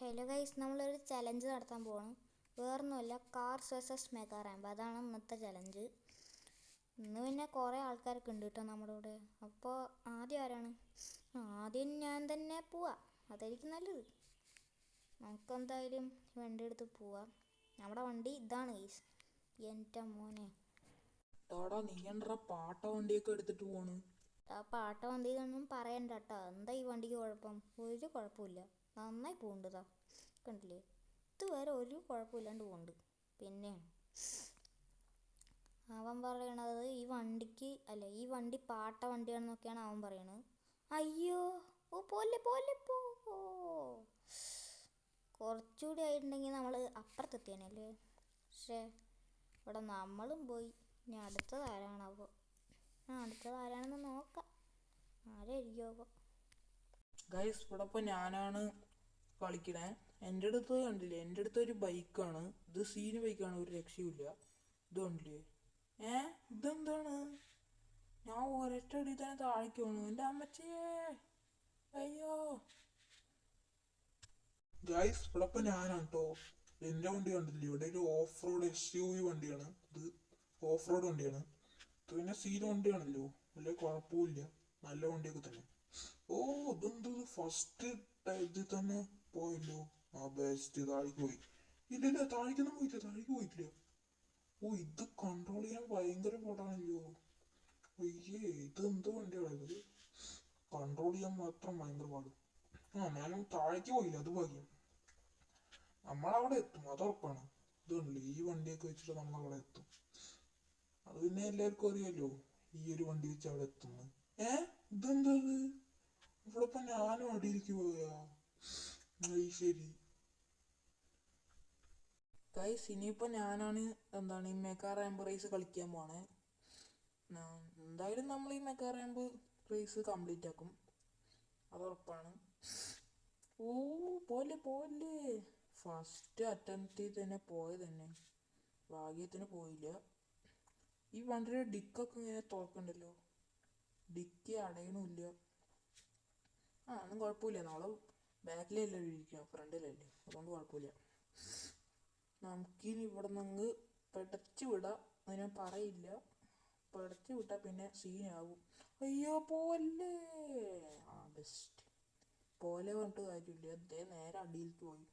Hello guys, നമ്മളൊരു challenge നടത്താൻ പോവാണ്. വേറൊന്നുമല്ല, കാർസ് വേഴ്സസ് മെഗാ റാമ്പ്. അതാണ് ഇന്നത്തെ ചലഞ്ച്. ഇന്ന് പിന്നെ കുറേ ആൾക്കാരൊക്കെ ഉണ്ട് കേട്ടോ നമ്മുടെ കൂടെ. അപ്പോൾ ആദ്യം ആരാണ്? ആദ്യം ഞാൻ തന്നെ പോവാം, അതായിരിക്കും നല്ലത്. നമുക്കെന്തായാലും വണ്ടി എടുത്ത് പോവാം. നമ്മുടെ വണ്ടി ഇതാണ് ഗൈസ്. എൻ്റെ മോനെ, നീ എന്താ പാട്ട വണ്ടിയൊക്കെ എടുത്തിട്ട് പോണ്? ആ പാട്ട വണ്ടിയിലൊന്നും പറയണ്ട കേട്ടോ. എന്താ ഈ വണ്ടിക്ക് കുഴപ്പം? ഒരു കുഴപ്പമില്ല, നന്നായി പോകുന്നുണ്ട്. കണ്ടില്ലേ, ഇതുവരെ ഒരു കുഴപ്പമില്ലാണ്ട് പോകുന്നുണ്ട്. പിന്നെ അവൻ പറയണത് ഈ വണ്ടി പാട്ട വണ്ടിയാണെന്നൊക്കെയാണ് അവൻ പറയണത്. അയ്യോ, ഓ പോലെ പോലെ പോ. കുറച്ചുകൂടി ആയിട്ടുണ്ടെങ്കിൽ നമ്മൾ അപ്പുറത്തെത്തിയാനല്ലേ. പക്ഷേ ഇവിടെ നമ്മളും പോയി. ഇനി അടുത്തത് ആരാണാവോ? അടുത്തത് ആരാണെന്ന് നോക്കാം. ആരായിരിക്കും? ഗൈസ്, ഇവിടെ ഇപ്പോൾ ഞാനാണ് കളിക്കണേ. എൻ്റെ അടുത്ത് കണ്ടില്ലേ, എൻ്റെ അടുത്ത് ഒരു ബൈക്കാണ്. ഇത് സീന് ബൈക്കാണ്, ഒരു രക്ഷയില്ല. ഇത് കണ്ടില്ലേ? ഇതെന്താണ്? ഞാൻ ഒരൊറ്റ അടി തന്നെ താഴേക്ക് വീണു. എൻ്റെ അമ്മച്ചിയേ, അയ്യോ. ഗൈസ്, ഇവിടെ ഇപ്പോൾ ഞാനാണ് കേട്ടോ. എൻ്റെ വണ്ടി കണ്ടില്ലേ, ഇവിടെ ഒരു ഓഫ് റോഡ് SUV വണ്ടിയാണ്. ഇത് ഓഫ് റോഡ് വണ്ടിയാണ്. ഇത് പിന്നെ സീൻ വണ്ടിയാണല്ലോ, വലിയ കുഴപ്പമില്ല, നല്ല വണ്ടിയൊക്കെ തന്നെ. ഓ, ഇതെന്ത് ഫസ്റ്റ് ഇതിൽ തന്നെ പോയല്ലോ. ബെസ്റ്റ്. താഴേക്ക് പോയി. ഇല്ല, താഴേക്കൊന്നും പോയിട്ടില്ല. ഓ, ഇത് കൺട്രോൾ ചെയ്യാൻ ഭയങ്കര പാടാണല്ലോ. അയ്യേ, ഇതെന്ത് വണ്ടിയാണ് ഇത്? കൺട്രോൾ ചെയ്യാൻ മാത്രം ഭയങ്കര പാട്. ഞാനും താഴേക്ക് പോയില്ല, അത് ഭാഗ്യം. നമ്മളവിടെ എത്തും, അത് ഉറപ്പാണ്. ഇതുണ്ടല്ലോ, ഈ വണ്ടിയൊക്കെ വെച്ചിട്ട് നമ്മളവിടെ എത്തും. അത് പിന്നെ എല്ലാവർക്കും അറിയാലോ, ഈ ഒരു വണ്ടി വെച്ച് അവിടെ എത്തുന്നു. ഇതെന്താ? ഇവിടെ ഇപ്പൊ ഞാനും അടിയിലേക്ക് പോയാ? ശരി ഗൈസ്, ഇനിയിപ്പോ ഞാനാണ് ഈ മെഗാ റാമ്പ് റേസ് കളിക്കാൻ പോണേ. എന്തായാലും നമ്മൾ ഈ മെഗാ റാമ്പ് റേസ് കംപ്ലീറ്റ് ആക്കും, അത് ഉറപ്പാണ്. ഓ, പോലെ ഫസ്റ്റ് അറ്റംപ്റ്റിൽ തന്നെ പോയത് തന്നെ. ഭാഗ്യത്തിന് പോയില്ല. ഈ വണ്ടിയുടെ ഡിക്കൊക്കെ ഇങ്ങനെ തുറക്കണ്ടല്ലോ, ഡിക്ക് അടയണില്ല. ഒന്നും കുഴപ്പമില്ല, നമ്മള് ബാക്കിലല്ലേ ഇരിക്കുക, ഫ്രണ്ടിലല്ലേ, അതുകൊണ്ട് കുഴപ്പമില്ല. നമുക്കിനി ഇവിടെ നിന്ന് പെടച്ചു വിടാം. അതിനെ പറയില്ല, പെടച്ചു വിട്ടാൽ പിന്നെ സീനാകും. അയ്യോ, പോലെ. ബെസ്റ്റ്. പോലെ പറഞ്ഞിട്ട് കാര്യമില്ല, അതേ നേരെ അടിയിലേക്ക് പോയി.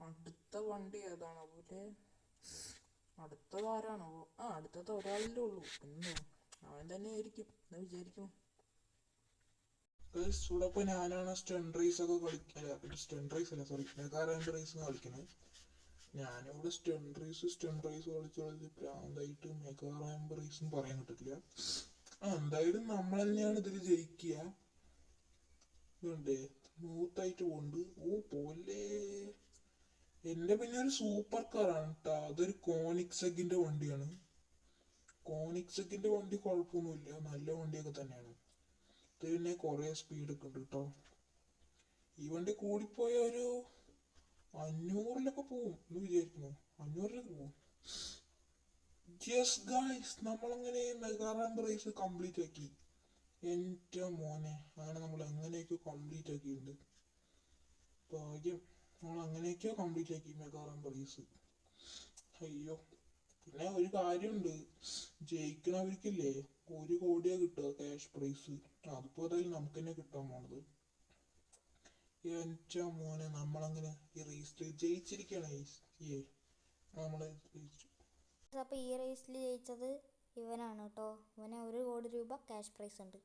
അടുത്ത വണ്ടി ഏതാണോ പോലെ? അടുത്തത് ആരാണോ? അടുത്തത് ഒരാളിലേ ഉള്ളൂ, പിന്നെ അവൻ തന്നെ ആയിരിക്കും എന്ന് വിചാരിക്കുന്നു. ഇവിടെ ഇപ്പൊ ഞാനാണ് സ്റ്റണ്ട് റേസ് ഒക്കെ മെഗാ റാമ്പ് റേസ് കളിക്കുന്നത്. ഞാനിവിടെ സ്റ്റണ്ട് റേസ് കളിച്ച് പ്രാന്തായിട്ട് മെഗാ റാമ്പ് റേസ് പറയാൻ കിട്ടില്ല. എന്തായാലും നമ്മൾ തന്നെയാണ് ഇതിൽ ജയിക്കുക. ഇതുണ്ടേ, സ്മൂത്തായിട്ട് പോണ്ട്. ഓ, പോലെ. എന്റെ പിന്നെ ഒരു സൂപ്പർ കാറാണ് കേട്ടോ. അതൊരു കോണിക്സെഗിന്റെ വണ്ടിയാണ്. കോണിക്സെഗിന്റെ വണ്ടി കുഴപ്പമൊന്നുമില്ല, നല്ല വണ്ടിയൊക്കെ തന്നെയാണ്. ഇത് പിന്നെ കുറെ സ്പീഡൊക്കെ ഉണ്ട് കേട്ടോ. ഈ വണ്ടി കൂടിപ്പോയ ഒരു 500-ലൊക്കെ പോവും എന്ന് വിചാരിക്കുന്നു. 500-ലൊക്കെ പോവും. യെസ് ഗൈസ്, നമ്മളങ്ങനെ മെഗാ റാമ്പ് റേസ് കംപ്ലീറ്റ് ആക്കി. എൻ്റെ മോനെ, അങ്ങനെ നമ്മൾ എങ്ങനെയൊക്കെ കംപ്ലീറ്റ് ആക്കിയിട്ടുണ്ട്. ഭാഗ്യം, നമ്മൾ അങ്ങനെയൊക്കെയോ കംപ്ലീറ്റ് ആക്കി മെഗാ റാമ്പ് റേസ്. അയ്യോ, പിന്നെ ഒരു കാര്യമുണ്ട്, ജയിക്കണവർക്കില്ലേ 1 കോടിയാ കിട്ടുക ക്യാഷ് പ്രൈസ്. അതിപ്പോ ഏതായാലും നമുക്ക് തന്നെ കിട്ടാൻ പോണത്. എൻ്റെ മോനെ, നമ്മളങ്ങനെ ഈ റേസിൽ ജയിച്ചിരിക്കുകയാണ്. നമ്മള് ജയിച്ചു. അപ്പോൾ ഈ റേസിൽ ജയിച്ചത് ഇവനാണ് കേട്ടോ. ഇവന് 1 കോടി രൂപ ക്യാഷ് പ്രൈസ് ഉണ്ട്.